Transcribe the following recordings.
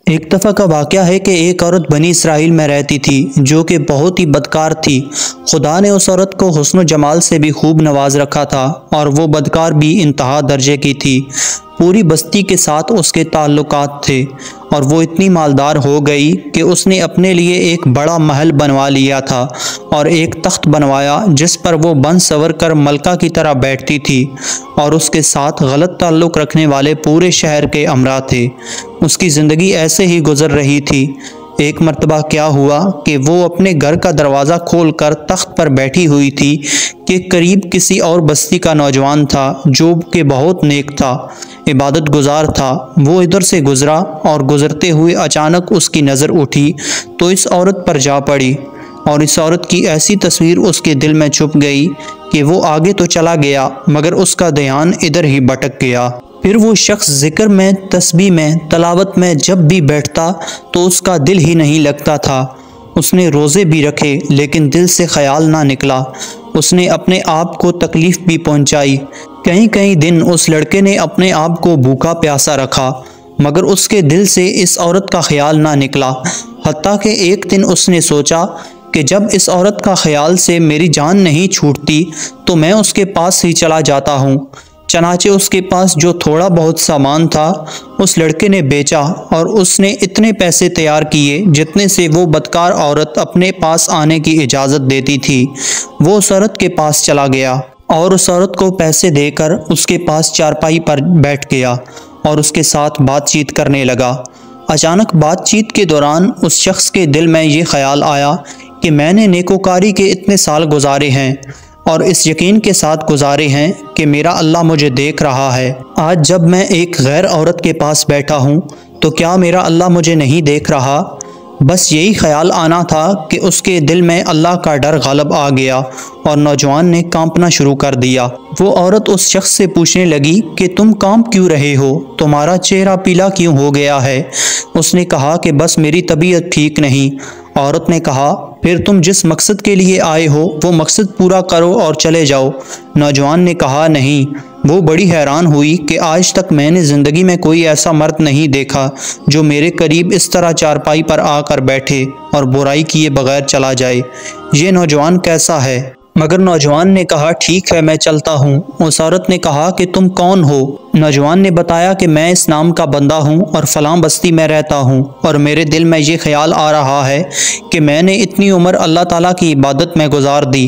ایک دفعہ کا واقعہ ہے کہ ایک عورت بنی اسرائیل میں رہتی تھی جو کہ بہت ہی بدکار تھی۔ خدا نے اس عورت کو حسن و جمال سے بھی خوب نواز رکھا تھا اور وہ بدکار بھی انتہا درجے کی تھی۔ پوری بستی کے ساتھ اس کے تعلقات تھے اور وہ اتنی مالدار ہو گئی کہ اس نے اپنے لیے ایک بڑا محل بنوا لیا تھا اور ایک تخت بنوایا جس پر وہ بن سنور کر ملکہ کی طرح بیٹھتی تھی، اور اس کے ساتھ غلط تعلق رکھنے والے پورے شہر کے امراء تھے۔ اس کی زندگی ایسے ہی گزر رہی تھی۔ ایک مرتبہ کیا ہوا کہ وہ اپنے گھر کا دروازہ کھول کر تخت پر بیٹھی ہوئی تھی کہ قریب کسی اور بستی کا نوجوان تھا جو کہ بہت نیک تھا، عبادت گزار تھا۔ وہ ادھر سے گزرا اور گزرتے ہوئے اچانک اس کی نظر اٹھی تو اس عورت پر جا پڑی، اور اس عورت کی ایسی تصویر اس کے دل میں چھپ گئی کہ وہ آگے تو چلا گیا مگر اس کا دھیان ادھر ہی بھٹک گیا۔ پھر وہ شخص ذکر میں، تسبیح میں، تلاوت میں جب بھی بیٹھتا تو اس کا دل ہی نہیں لگتا تھا۔ اس نے روزے بھی رکھے لیکن دل سے خیال نہ نکلا۔ اس نے اپنے آپ کو تکلیف بھی پہنچائی۔ کئی دن اس لڑکے نے اپنے آپ کو بھوکا پیاسا رکھا مگر اس کے دل سے اس عورت کا خیال نہ نکلا، حتیٰ کہ ایک دن اس نے سوچا کہ جب اس عورت کا خیال سے میری جان نہیں چھوٹتی تو میں اس کے پاس ہی چلا جاتا ہوں۔ چنانچہ اس کے پاس جو تھوڑا بہت سامان تھا اس لڑکے نے بیچا اور اس نے اتنے پیسے تیار کیے جتنے سے وہ بدکار عورت اپنے پاس آنے کی اجازت دیتی تھی۔ وہ اس عورت کے پاس چلا گیا اور اس عورت کو پیسے دے کر اس کے پاس چارپائی پر بیٹھ گیا اور اس کے ساتھ بات چیت کرنے لگا۔ اچانک بات چیت کے دوران اس شخص کے دل میں یہ خیال آیا کہ میں نے نیکوکاری کے اتنے سال گزارے ہیں اور اس یقین کے ساتھ گزارے ہیں کہ میرا اللہ مجھے دیکھ رہا ہے۔ آج جب میں ایک غیر عورت کے پاس بیٹھا ہوں تو کیا میرا اللہ مجھے نہیں دیکھ رہا؟ بس یہی خیال آنا تھا کہ اس کے دل میں اللہ کا ڈر غالب آ گیا اور نوجوان نے کانپنا شروع کر دیا۔ وہ عورت اس شخص سے پوچھنے لگی کہ تم کانپ کیوں رہے ہو؟ تمہارا چہرہ پیلا کیوں ہو گیا ہے؟ اس نے کہا کہ بس میری طبیعت ٹھیک نہیں۔ عورت نے کہا پھر تم جس مقصد کے لیے آئے ہو وہ مقصد پورا کرو اور چلے جاؤ۔ نوجوان نے کہا نہیں۔ وہ بڑی حیران ہوئی کہ آج تک میں نے زندگی میں کوئی ایسا مرد نہیں دیکھا جو میرے قریب اس طرح چارپائی پر آ کر بیٹھے اور برائی کیے بغیر چلا جائے۔ یہ نوجوان کیسا ہے؟ مگر نوجوان نے کہا ٹھیک ہے میں چلتا ہوں۔ اس عورت نے کہا کہ تم کون ہو؟ نوجوان نے بتایا کہ میں اس نام کا بندہ ہوں اور فلاں بستی میں رہتا ہوں، اور میرے دل میں یہ خیال آ رہا ہے کہ میں نے اتنی عمر اللہ تعالیٰ کی عبادت میں گزار دی،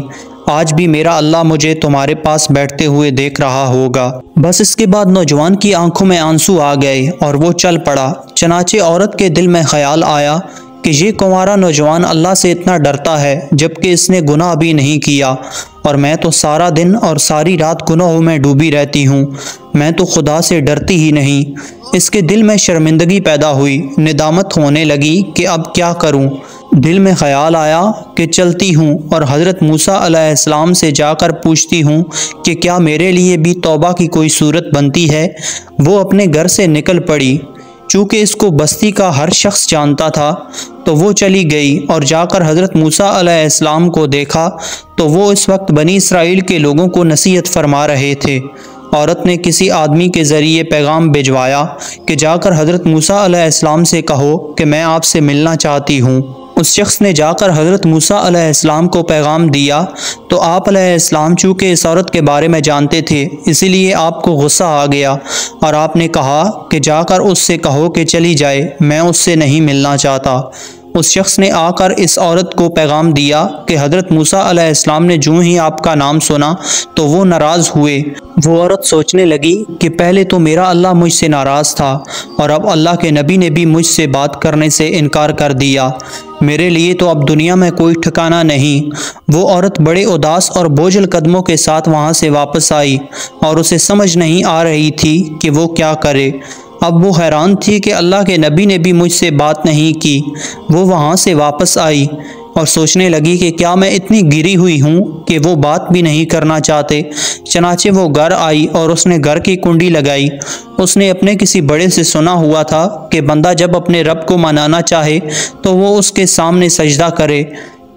آج بھی میرا اللہ مجھے تمہارے پاس بیٹھتے ہوئے دیکھ رہا ہوگا۔ بس اس کے بعد نوجوان کی آنکھوں میں آنسو آ گئے اور وہ چل پڑا۔ چنانچہ عورت کے دل میں خیال آیا کہ یہ کنوارا نوجوان اللہ سے اتنا ڈرتا ہے جبکہ اس نے گناہ بھی نہیں کیا، اور میں تو سارا دن اور ساری رات گناہوں میں ڈوبی رہتی ہوں، میں تو خدا سے ڈرتی ہی نہیں۔ اس کے دل میں شرمندگی پیدا ہوئی، ندامت ہونے لگی کہ اب کیا کروں۔ دل میں خیال آیا کہ چلتی ہوں اور حضرت موسیٰ علیہ السلام سے جا کر پوچھتی ہوں کہ کیا میرے لیے بھی توبہ کی کوئی صورت بنتی ہے۔ وہ اپنے گھر سے نکل پڑی۔ چونکہ اس کو بستی کا ہر شخص جانتا تھا تو وہ چلی گئی اور جا کر حضرت موسیٰ علیہ السلام کو دیکھا تو وہ اس وقت بنی اسرائیل کے لوگوں کو نصیحت فرما رہے تھے۔ عورت نے کسی آدمی کے ذریعے پیغام بھجوایا کہ جا کر حضرت موسیٰ علیہ السلام سے کہو کہ میں آپ سے ملنا چاہتی ہوں۔ اس شخص نے جا کر حضرت موسیٰ علیہ السلام کو پیغام دیا تو آپ علیہ السلام چونکہ اس عورت کے بارے میں جانتے تھے اسی لیے آپ کو غصہ آ گیا اور آپ نے کہا کہ جا کر اس سے کہو کہ چلی جائے، میں اس سے نہیں ملنا چاہتا۔ اس شخص نے آ کر اس عورت کو پیغام دیا کہ حضرت موسیٰ علیہ السلام نے جو ہی آپ کا نام سنا تو وہ ناراض ہوئے۔ وہ عورت سوچنے لگی کہ پہلے تو میرا اللہ مجھ سے ناراض تھا اور اب اللہ کے نبی نے بھی مجھ سے بات کرنے سے انکار کر دیا، میرے لیے تو اب دنیا میں کوئی ٹھکانہ نہیں۔ وہ عورت بڑے اداس اور بوجھل قدموں کے ساتھ وہاں سے واپس آئی اور اسے سمجھ نہیں آ رہی تھی کہ وہ کیا کرے۔ اب وہ حیران تھی کہ اللہ کے نبی نے بھی مجھ سے بات نہیں کی۔ وہ وہاں سے واپس آئی اور سوچنے لگی کہ کیا میں اتنی گری ہوئی ہوں کہ وہ بات بھی نہیں کرنا چاہتے۔ چنانچہ وہ گھر آئی اور اس نے گھر کی کنڈی لگائی۔ اس نے اپنے کسی بڑے سے سنا ہوا تھا کہ بندہ جب اپنے رب کو منانا چاہے تو وہ اس کے سامنے سجدہ کرے۔